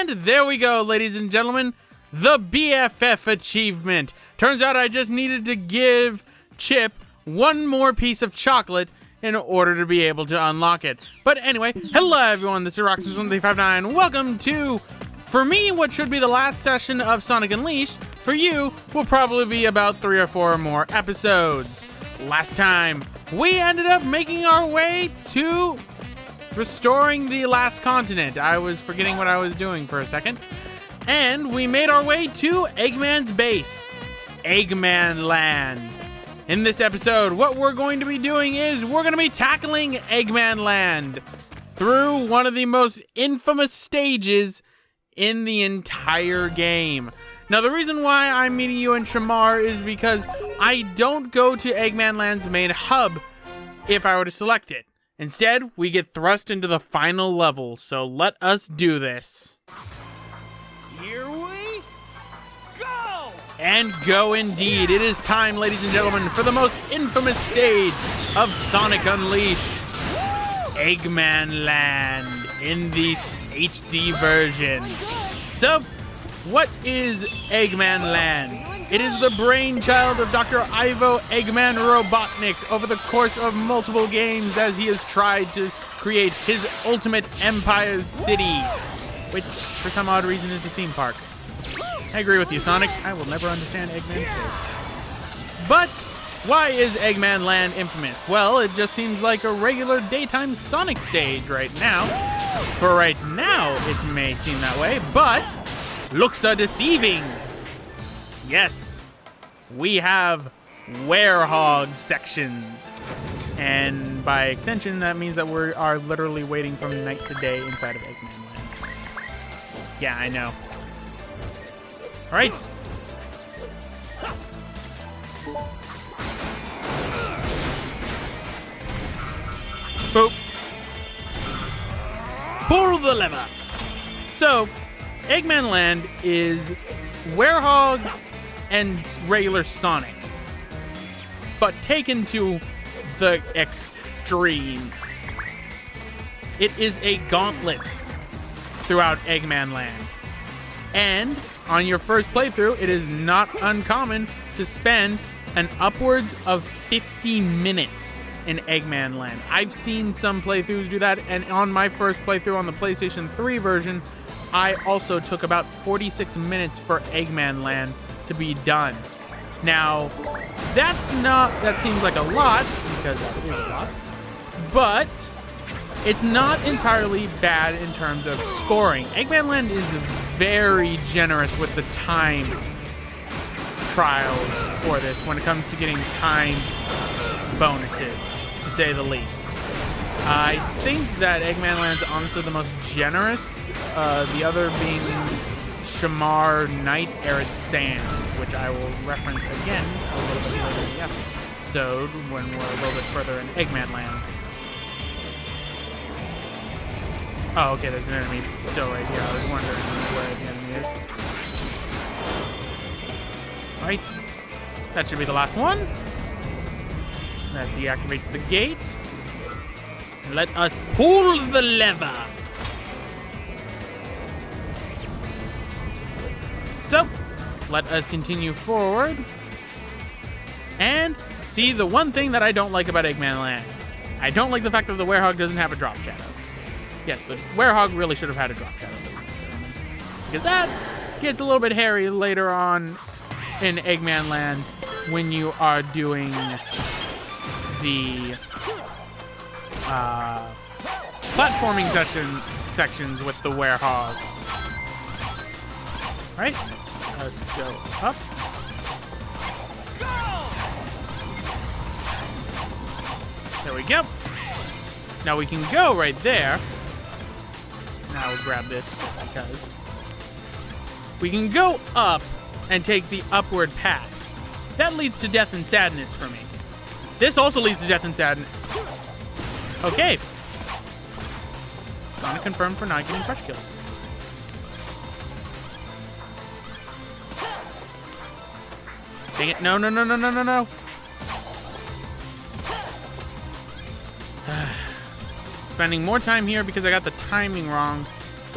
And there we go, ladies and gentlemen. The BFF achievement. Turns out I just needed to give Chip one more piece of chocolate in order to be able to unlock it. But anyway, hello everyone, this is Roxas1359. Welcome to, for me, what should be the last session of Sonic Unleashed. For you, will probably be about 3 or 4 more episodes. Last time, we ended up making our way to restoring the last continent. I was forgetting what I was doing for a second. And we made our way to Eggman's base, Eggmanland. In this episode, what we're going to be doing is we're going to be tackling Eggmanland through one of the most infamous stages in the entire game. Now, the reason why I'm meeting you in Shamar is because I don't go to Eggmanland's main hub if I were to select it. Instead, we get thrust into the final level, so let us do this. Here we go! And go indeed. It is time, ladies and gentlemen, for the most infamous stage of Sonic Unleashed. Eggmanland in the HD version. So, what is Eggmanland? It is the brainchild of Dr. Ivo Eggman Robotnik over the course of multiple games as he has tried to create his ultimate Empire City, which, for some odd reason, is a theme park. I agree with you, Sonic. I will never understand Eggman's tastes. But why is Eggmanland infamous? Well, it just seems like a regular daytime Sonic stage right now. For right now, it may seem that way, but looks are deceiving. Yes, we have werehog sections. And by extension, that means that we are literally waiting from night to day inside of Eggmanland. Yeah, I know. All right. Boop. Pull the lever. So, Eggmanland is werehog and regular Sonic, but taken to the extreme. It is a gauntlet throughout Eggmanland. And on your first playthrough, it is not uncommon to spend an upwards of 50 minutes in Eggmanland. I've seen some playthroughs do that, and on my first playthrough on the PlayStation 3 version, I also took about 46 minutes for Eggmanland to be done. Now, that seems like a lot, because that is a lot, but it's not entirely bad in terms of scoring. Eggmanland is very generous with the time trials for this when it comes to getting time bonuses, to say the least. I think that Eggmanland's honestly the most generous, the other being Shamar Night Arid Sands, which I will reference again a little bit later in the episode when we're a little bit further in Eggmanland. Oh, okay, there's an enemy still right here. I was wondering where the enemy is. Right. That should be the last one. That deactivates the gate. Let us pull the lever. So, let us continue forward. And see, the one thing that I don't like about Eggmanland, I don't like the fact that the werehog doesn't have a drop shadow. Yes, the werehog really should have had a drop shadow, because that gets a little bit hairy later on in Eggmanland when you are doing the platforming sections with the werehog. All right, let's go up. There we go. Now we can go right there. Now we'll grab this just because. We can go up and take the upward path. That leads to death and sadness for me. This also leads to death and sadness. Okay. Gonna confirm for not getting crush killed. Dang it. No, no, no, no, no, no, no. Spending more time here because I got the timing wrong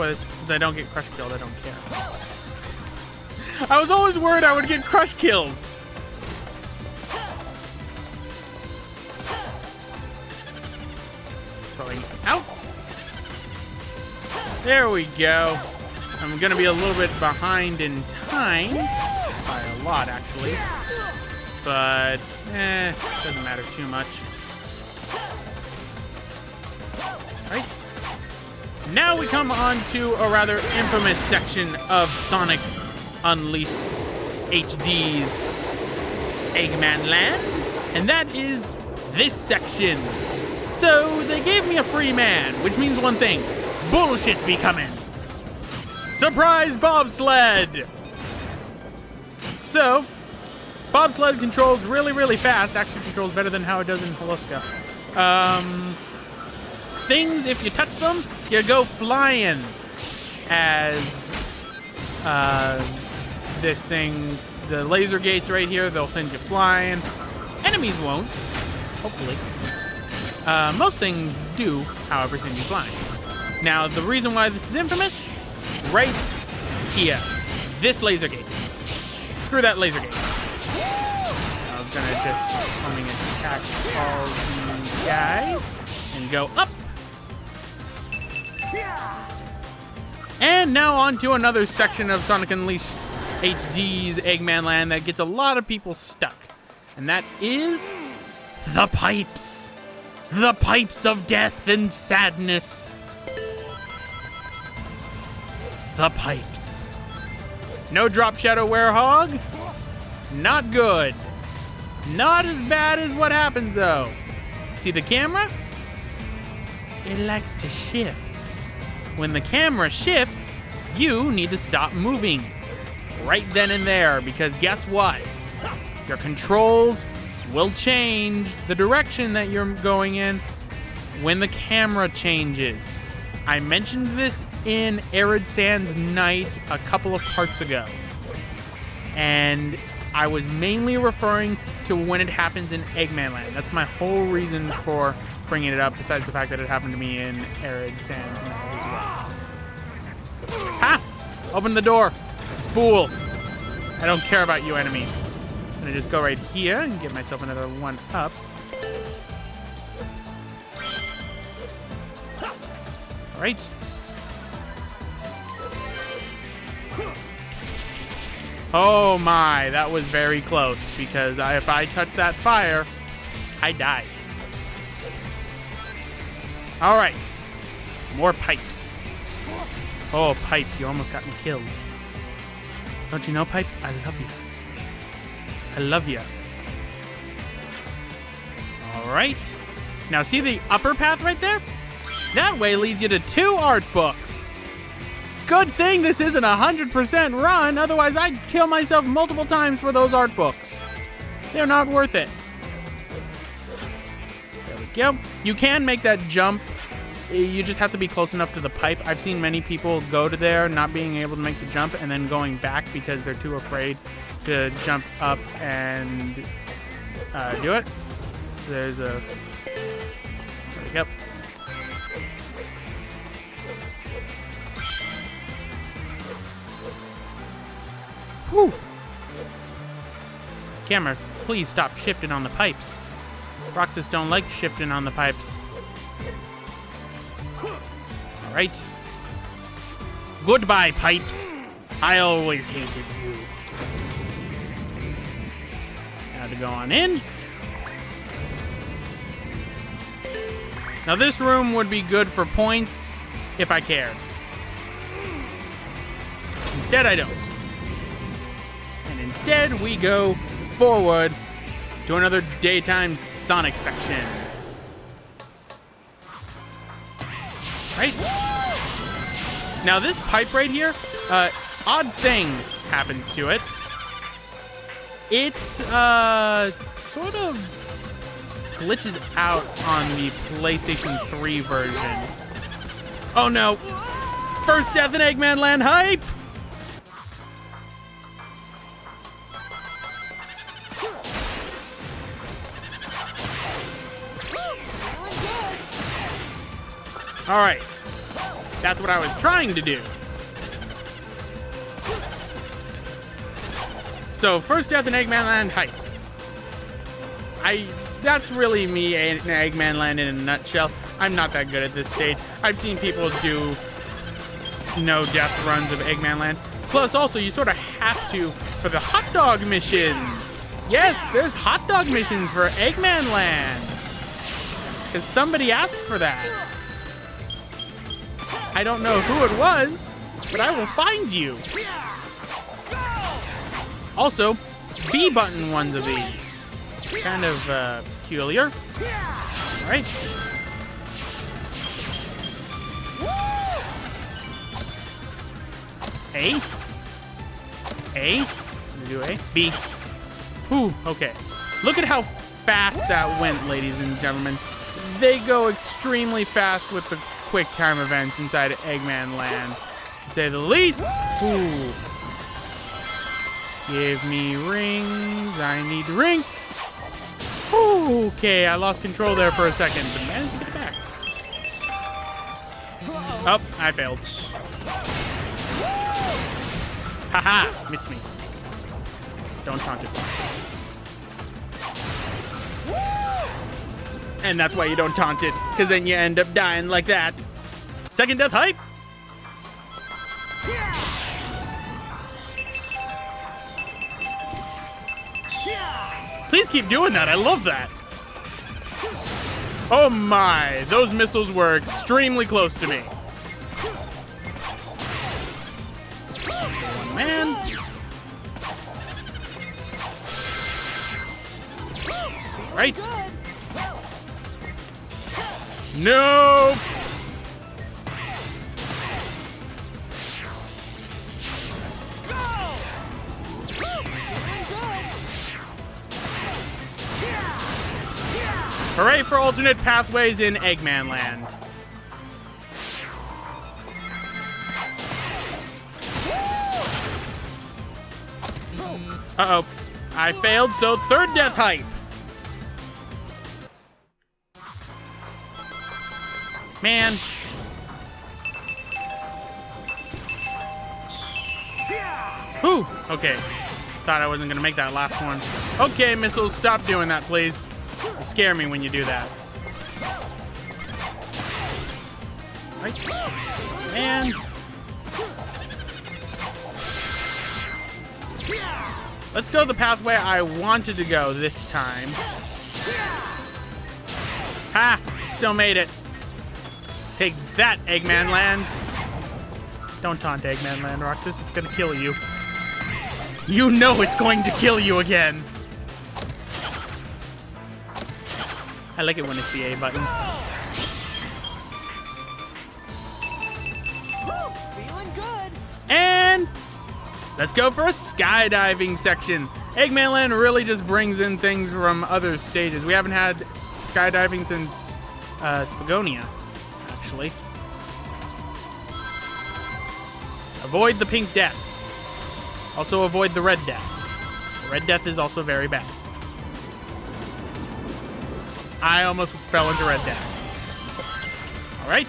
destroy this. Since I don't get crush killed, I don't care. I was always worried I would get crush killed. Throwing out. There we go. I'm gonna be a little bit behind in time. By a lot, actually. But, doesn't matter too much. Right. Now we come on to a rather infamous section of Sonic Unleashed HD's Eggmanland, and that is this section. So they gave me a free man, which means one thing: bullshit be coming. Surprise bobsled! So, bobsled controls really, really fast. Actually controls better than how it does in Holoska. Things, if you touch them, you go flying. As this thing, the laser gates right here, they'll send you flying. Enemies won't, hopefully. Most things do, however, send you flying. Now, the reason why this is infamous, right here, this laser gate. Screw that laser gate. I'm gonna just coming and attack all these guys and go up. And now on to another section of Sonic Unleashed HD's Eggmanland that gets a lot of people stuck. And that is the pipes. The pipes of death and sadness. The pipes. No drop shadow werehog. Not good. Not as bad as what happens though. See the camera? It likes to shift. When the camera shifts, you need to stop moving right then and there, because guess what? Your controls will change the direction that you're going in when the camera changes. I mentioned this in Arid Sands Night a couple of parts ago, and I was mainly referring to when it happens in Eggmanland. That's my whole reason for bringing it up, besides the fact that it happened to me in Arid Sands Night as well. Ha! Open the door, fool. I don't care about you enemies. I'm gonna just go right here and get myself another one up. All right. Oh my, that was very close, because if I touch that fire, I die. All right, more pipes. Oh, Pipes, you almost got me killed. Don't you know, Pipes? I love you. I love you. All right. Now, see the upper path right there? That way leads you to 2 art books. Good thing this isn't 100% run, otherwise I'd kill myself multiple times for those art books. They're not worth it. There we go. You can make that jump. You just have to be close enough to the pipe. I've seen many people go to there not being able to make the jump and then going back because they're too afraid to jump up and do it. There's a... There we go. Whew. Camera, please stop shifting on the pipes. Roxas don't like shifting on the pipes. All right. Goodbye, pipes. I always hated you. Now to go on in. Now this room would be good for points if I cared. Instead, I don't. And instead, we go forward to another daytime Sonic section. Right? Now this pipe right here, odd thing happens to it. It's sort of glitches out on the PlayStation 3 version. Oh no! First death in Eggmanland hype! All right. That's what I was trying to do. So, first death in Eggmanland hype. That's really me in Eggmanland in a nutshell. I'm not that good at this stage. I've seen people do no death runs of Eggmanland. Plus, also, you sort of have to for the hot dog missions. Yes, there's hot dog missions for Eggmanland. Because somebody asked for that. I don't know who it was, but I will find you. Also, B button ones of these. Kind of peculiar. All right. A. A. Do A. B. Ooh, okay. Look at how fast that went, ladies and gentlemen. They go extremely fast with the quick time events inside Eggmanland, to say the least. Ooh. Give me rings. I need the ring. Ooh, okay, I lost control there for a second, but managed to get it back. Oh, I failed. Haha, missed me. Don't taunt it, Foxes. And that's why you don't taunt it, because then you end up dying like that. Second death hype. Please keep doing that. I love that. Oh my, those missiles were extremely close to me. Man. Right. No. Hooray for alternate pathways in Eggmanland. Uh-oh. I failed, so third death hype. Man. Whew. Okay. Thought I wasn't gonna make that last one. Okay, missiles, stop doing that, please. You scare me when you do that. Right. Man. Let's go the pathway I wanted to go this time. Ha! Still made it. Take that, Eggmanland. Don't taunt Eggmanland, Roxas. It's gonna kill you. You know it's going to kill you again. I like it when it's the A button. Feeling good. And let's go for a skydiving section. Eggmanland really just brings in things from other stages. We haven't had skydiving since Spagonia, actually. Avoid the pink death. Also avoid the red death. The red death is also very bad. I almost fell into red death. All right,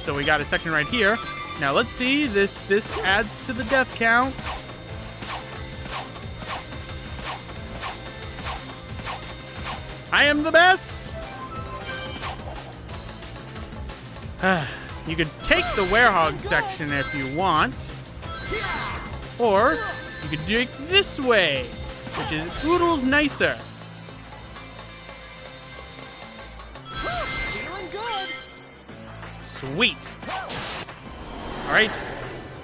so we got a section right here. Now let's see, this adds to the death count. I am the best. You could take the werehog section if you want, or you could do it this way, which is oodles nicer. Sweet. All right,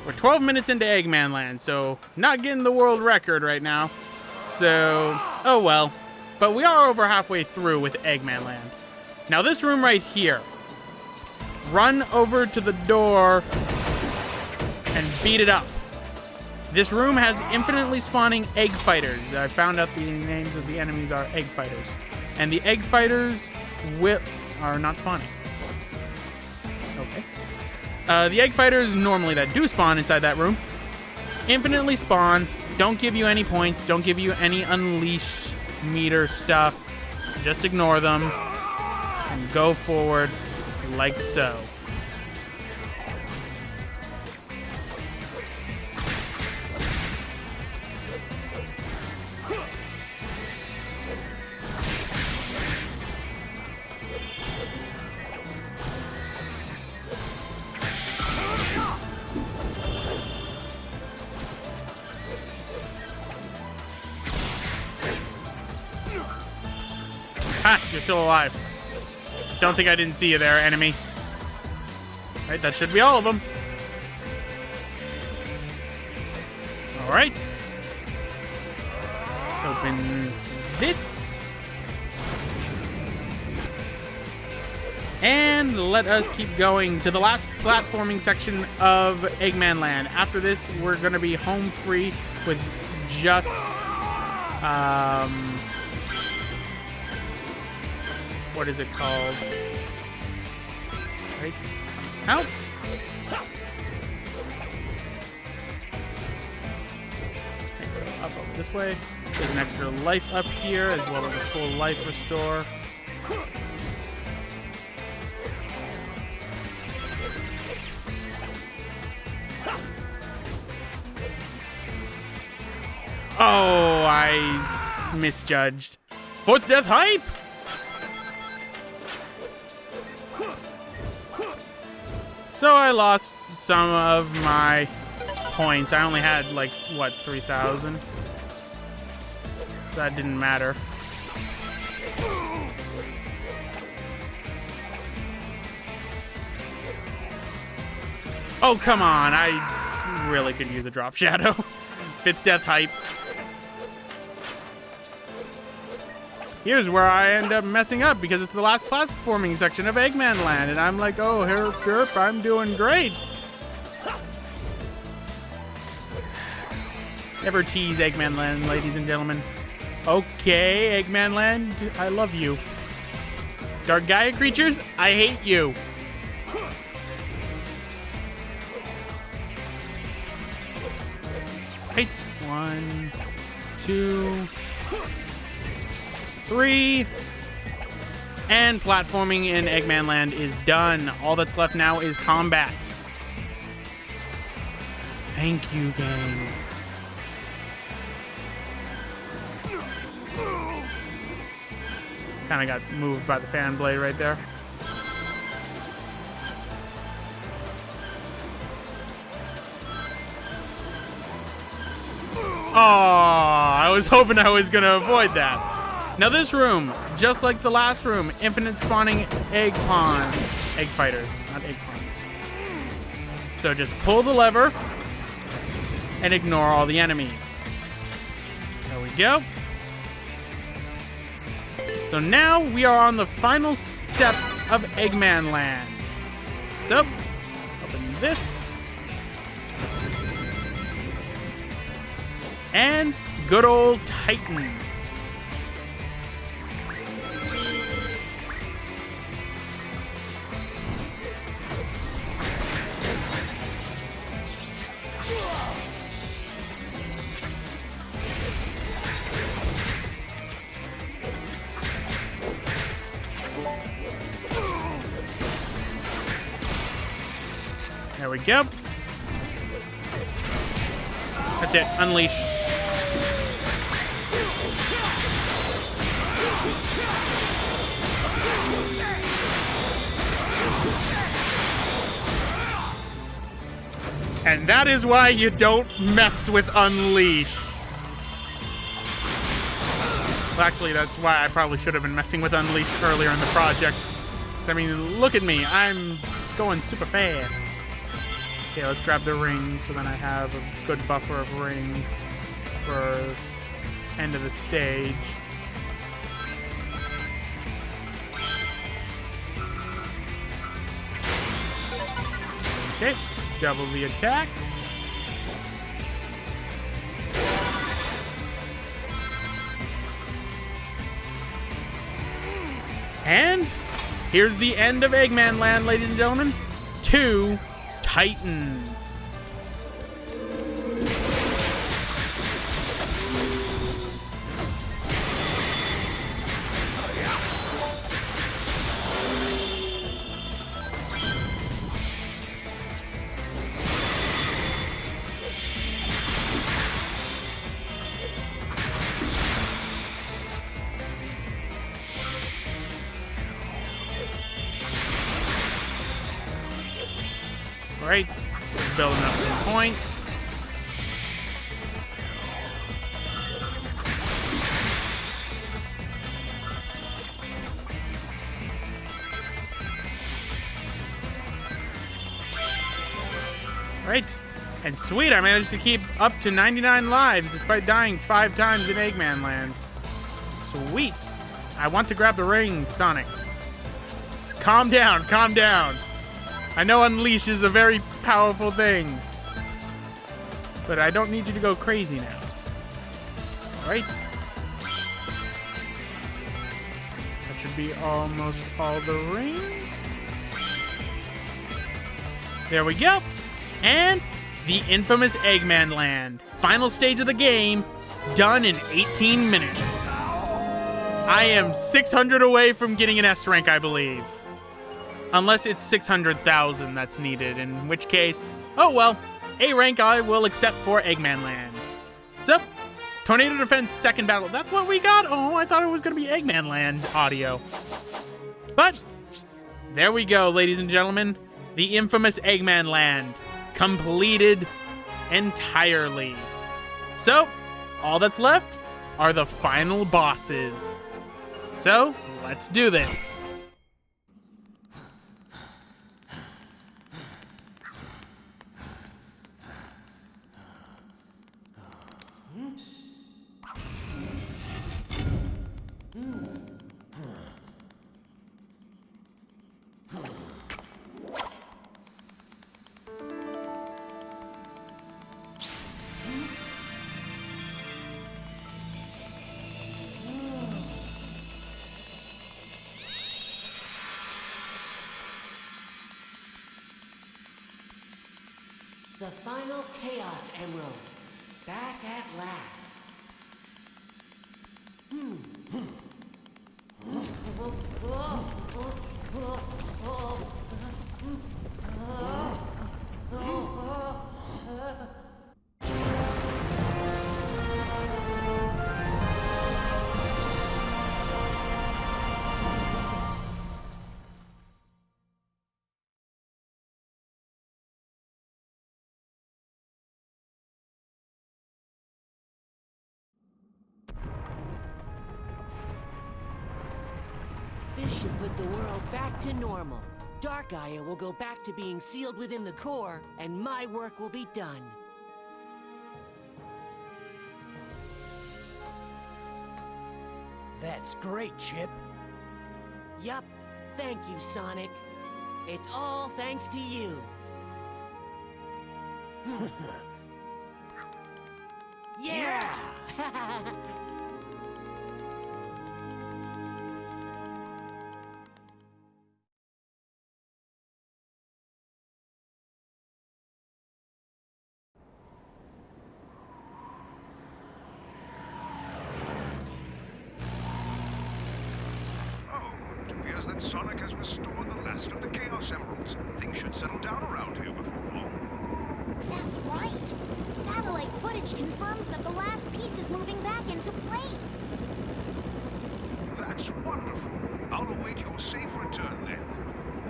we're 12 minutes into Eggmanland, so not getting the world record right now. So, oh well. But we are over halfway through with Eggmanland. Now this room right here. Run over to the door and beat it up. This room has infinitely spawning egg fighters. I found out the names of the enemies are egg fighters. And the egg fighters are not spawning. Okay. The egg fighters normally that do spawn inside that room infinitely spawn, don't give you any points, don't give you any unleash meter stuff. So just ignore them and go forward like so. Ha! You're still alive. Don't think I didn't see you there, enemy. Right, that should be all of them. All right. Open this. And let us keep going to the last platforming section of Eggmanland. After this, we're going to be home free with just... what is it called? Right. Out. And go up over this way. There's an extra life up here, as well as a full life restore. Oh, I misjudged. Fourth death hype! So I lost some of my points. I only had like, what, 3,000? That didn't matter. Oh, come on. I really could use a drop shadow. Fifth death hype. Here's where I end up messing up because it's the last platforming section of Eggmanland, and I'm like, oh, herp, I'm doing great. Never tease Eggmanland, ladies and gentlemen. Okay, Eggmanland, I love you. Dark Gaia creatures, I hate you. Right, 1, 2, 3, and platforming in Eggmanland is done. All that's left now is combat. Thank you, game. Kind of got moved by the fan blade right there. Oh, I was hoping I was going to avoid that. Now this room, just like the last room, infinite spawning egg fighters, not egg pawns. So just pull the lever and ignore all the enemies. There we go. So now we are on the final steps of Eggmanland. So, open this. And good old Titan. There we go. That's it. Unleash. And that is why you don't mess with Unleash. Well, actually, that's why I probably should have been messing with Unleash earlier in the project. 'Cause, I mean, look at me. I'm going super fast. Okay, let's grab the rings so then I have a good buffer of rings for end of the stage. Okay, double the attack. And here's the end of Eggmanland, ladies and gentlemen. 2 Titans. Right, building up some points. Right. And sweet, I managed to keep up to 99 lives despite dying 5 times in Eggmanland. Sweet. I want to grab the ring, Sonic. Just calm down, calm down. I know Unleash is a very powerful thing. But I don't need you to go crazy now. Alright. That should be almost all the rings. There we go. And the infamous Eggmanland. Final stage of the game, done in 18 minutes. I am 600 away from getting an S rank, I believe. Unless it's 600,000 that's needed, in which case, oh well, A rank I will accept for Eggmanland. So, Tornado Defense second battle. That's what we got? Oh, I thought it was going to be Eggmanland audio. But, there we go, ladies and gentlemen. The infamous Eggmanland. Completed entirely. So, all that's left are the final bosses. So, let's do this. The final Chaos Emerald. Back at last. This should put the world back to normal. Dark Aya will go back to being sealed within the core, and my work will be done. That's great, Chip. Yup. Thank you, Sonic. It's all thanks to you. Yeah! It appears that Sonic has restored the last of the Chaos Emeralds. Things should settle down around here before long. That's right. Satellite footage confirms that the last piece is moving back into place. That's wonderful. I'll await your safe return then.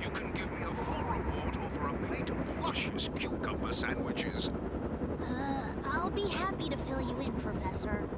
You can give me a full report over a plate of luscious cucumber sandwiches. I'll be happy to fill you in, Professor.